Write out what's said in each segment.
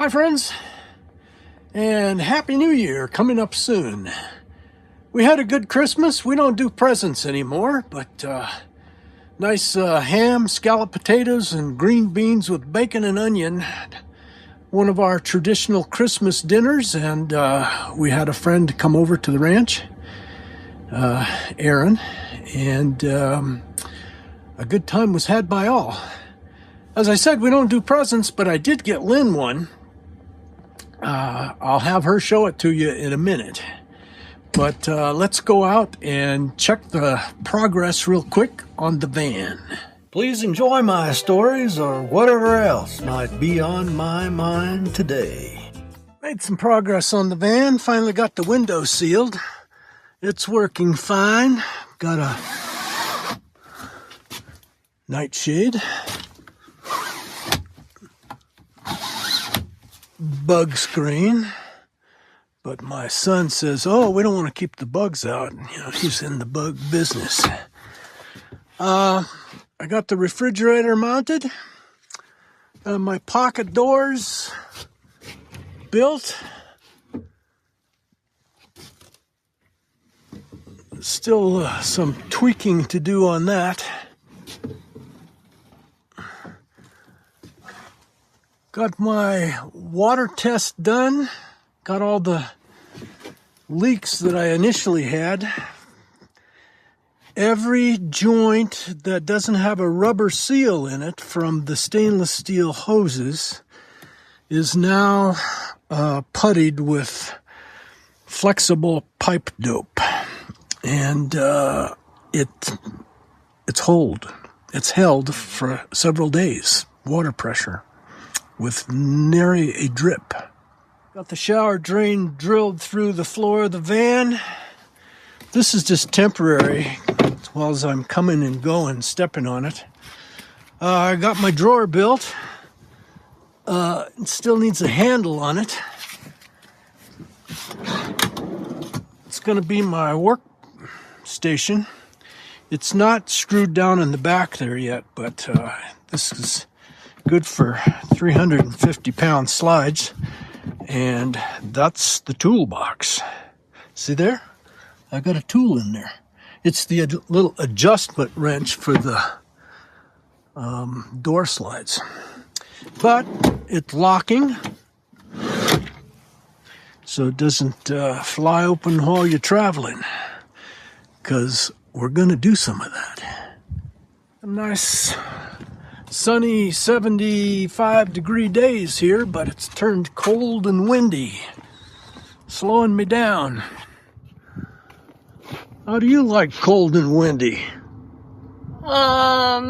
Hi friends, and Happy New Year coming up soon. We had a good Christmas. We don't do presents anymore, but nice ham, scalloped potatoes, and green beans with bacon and onion. One of our traditional Christmas dinners, and we had a friend come over to the ranch, Aaron, and a good time was had by all. As I said, we don't do presents, but I did get Lynn one. I'll have her show it to you in a minute. But let's go out and check the progress real quick on the van. Please enjoy my stories or whatever else might be on my mind today. Made some progress on the van. Finally got the window sealed. It's working fine. Got a nightshade. Bug screen, but my son says, oh, we don't want to keep the bugs out. You know, he's in the bug business. I got the refrigerator mounted, my pocket doors built. Still some tweaking to do on that. Got my water test done. Got all the leaks that I initially had. Every joint that doesn't have a rubber seal in it from the stainless steel hoses is now puttied with flexible pipe dope. And it's held for several days, water pressure, with nary a drip. Got the shower drain drilled through the floor of the van. This is just temporary, as well as I'm coming and going, stepping on it. I got my drawer built. It still needs a handle on it. It's going to be my workstation. It's not screwed down in the back there yet, but this is good for 350-pound slides, and that's the toolbox. See there? I got a tool in there. It's the little adjustment wrench for the door slides, but it's locking, so it doesn't fly open while you're traveling, because we're going to do some of that. A nice sunny 75-degree days here, but it's turned cold and windy, slowing me down. How do you like cold and windy? Not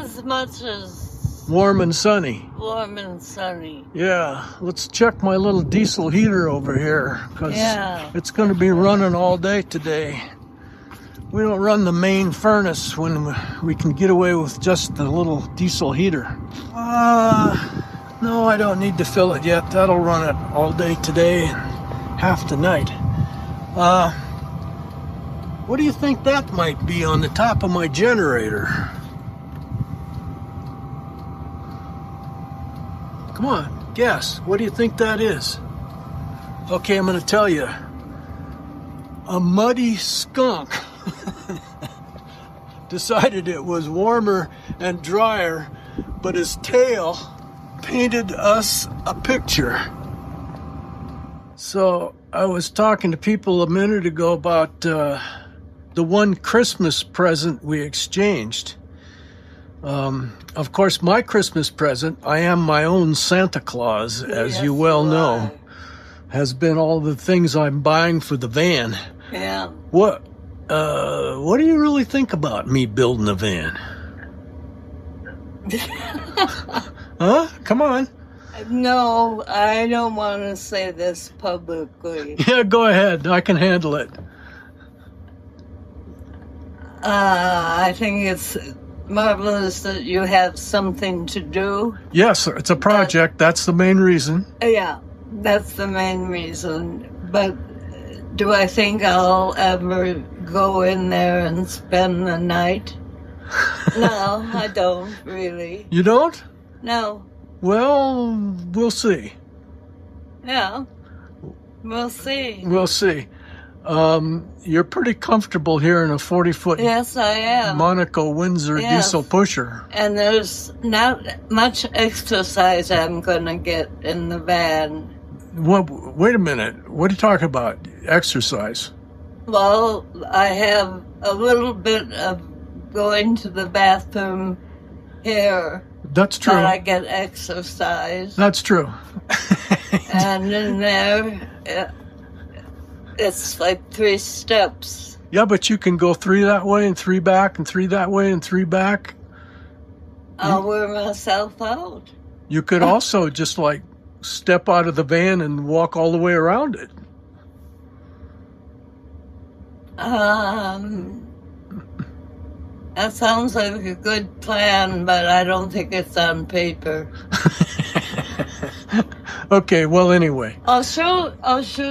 as much as warm and sunny. Warm and sunny. Yeah, let's check my little diesel heater over here, because it's going to be running all day today. We don't run the main furnace when we can get away with just the little diesel heater. No, I don't need to fill it yet. That'll run it all day today and half the night. What do you think that might be on the top of my generator? Come on, guess. What do you think that is? Okay, I'm going to tell you. A muddy skunk decided it was warmer and drier, but his tail painted us a picture. So I was talking to people a minute ago about the one Christmas present we exchanged. Of course, my Christmas present, I am my own Santa Claus, as you well know, has been all the things I'm buying for the van. Yeah. What do you really think about me building a van? Huh? Come on. No, I don't want to say this publicly. Yeah, go ahead. I can handle it. I think it's marvelous that you have something to do. Yes, it's a project. That's the main reason. Yeah, that's the main reason. But do I think I'll ever go in there and spend the night? No, I don't really. You don't? No. Well, we'll see. Yeah, we'll see. We'll see. You're pretty comfortable here in a 40-foot Yes, I am. Monaco Windsor Yes. diesel pusher. And there's not much exercise I'm going to get in the van. Well, wait a minute. What are you talking about? Exercise? Well, I have a little bit of going to the bathroom here. That's true. But I get exercise. That's true. And in there, it's like 3 steps. Yeah, but you can go 3 that way and 3 back and 3 that way and 3 back. I'll wear myself out. You could also just like step out of the van and walk all the way around it. That sounds like a good plan, but I don't think it's on paper. Okay, well, anyway. I'll show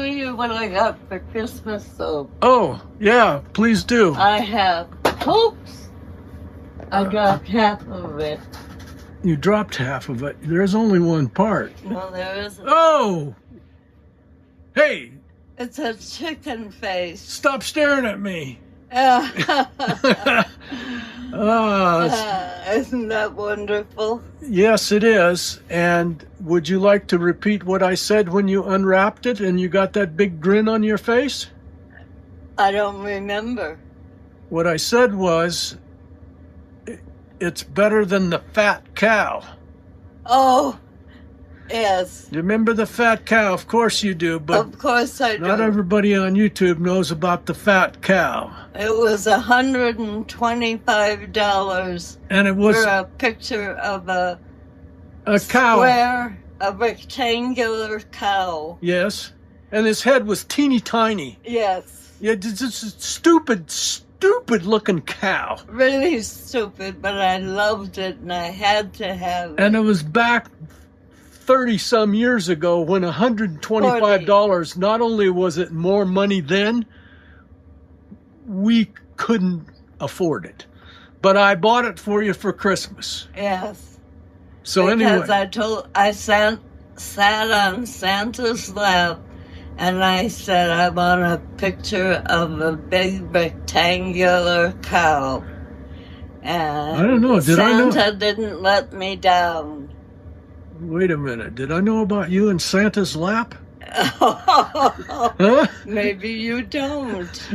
you what I got for Christmas, though. Oh, yeah, please do. I have. Oops! I dropped half of it. You dropped half of it. There's only one part. No, there isn't. Oh! Hey, It's a chicken face. stop staring at me. Isn't that wonderful? Yes, it is. And would you like to repeat what I said when you unwrapped it and you got that big grin on your face? I don't remember. What I said was, it's better than the fat cow. Oh, yes. You remember the fat cow? Of course you do, but Of course I do. not everybody on YouTube knows about the fat cow. It was $125 And it was for a picture of a cow. square, a rectangular cow. Yes. And his head was teeny tiny. Yes. Yeah, it's just a stupid looking cow. Really stupid, but I loved it and I had to have it. And it was back 30 some years ago when $125, not only was it more money then, we couldn't afford it. But I bought it for you for Christmas. Yes. So because anyway. I sat on Santa's lap and I said, I want a picture of a big rectangular cow. And I don't know. Santa didn't let me down. Wait a minute. Did I know about you in Santa's lap? Huh? Maybe you don't.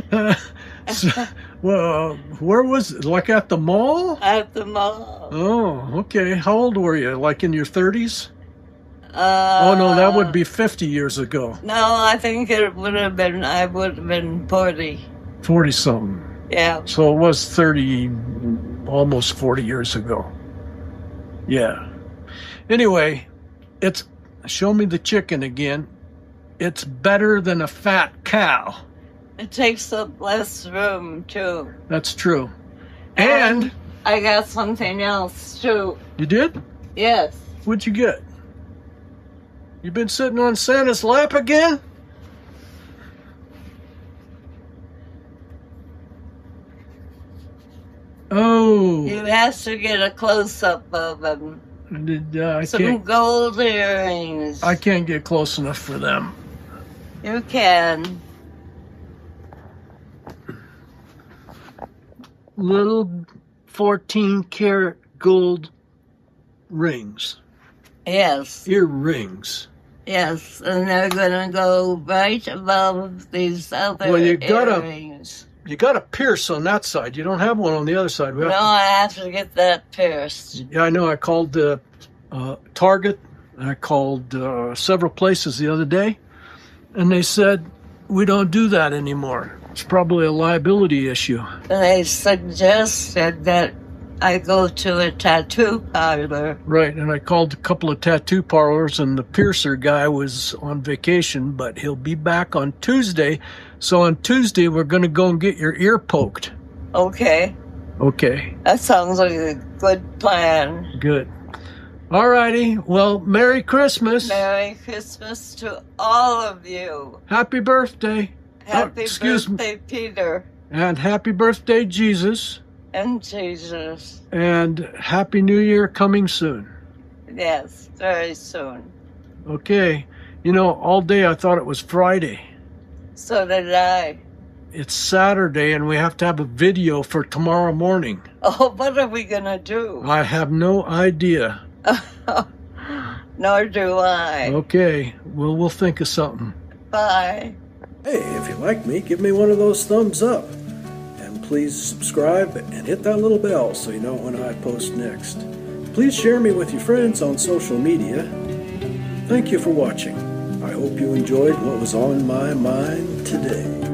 Well, where was it? Like at the mall? At the mall. Oh, okay. How old were you? Like in your 30s? Oh, no, that would be 50 years ago. No, I think I would have been 40. 40-something. Yeah. So it was 30, almost 40 years ago. Yeah. Anyway, show me the chicken again. It's better than a fat cow. It takes up less room, too. That's true. And I got something else, too. you did? Yes. What'd you get? You been sitting on Santa's lap again? Oh. You have to get a close-up of them. Some gold earrings. I can't get close enough for them. You can. Little 14-karat gold rings. Yes. Earrings. Yes, and they're going to go right above these other earrings. You got a pierce on that side. You don't have one on the other side. No, I have to get that pierced. Yeah, I know. I called Target. I called several places the other day, and they said, we don't do that anymore. It's probably a liability issue. They suggested that I go to a tattoo parlor. Right, and I called a couple of tattoo parlors, and the piercer guy was on vacation, but he'll be back on Tuesday. So on Tuesday, we're going to go and get your ear poked. Okay. Okay. That sounds like a good plan. Good. All righty. Well, Merry Christmas. Merry Christmas to all of you. Happy birthday. Happy birthday, Peter. And happy birthday, Jesus. And Jesus. And Happy New Year coming soon. Yes, very soon. Okay. You know, all day I thought it was Friday. So did I. It's Saturday and we have to have a video for tomorrow morning. Oh, what are we going to do? I have no idea. Nor do I. Okay, well, we'll think of something. Bye. Hey, if you like me, give me one of those thumbs up. And please subscribe and hit that little bell so you know when I post next. Please share me with your friends on social media. Thank you for watching. I hope you enjoyed what was on my mind today.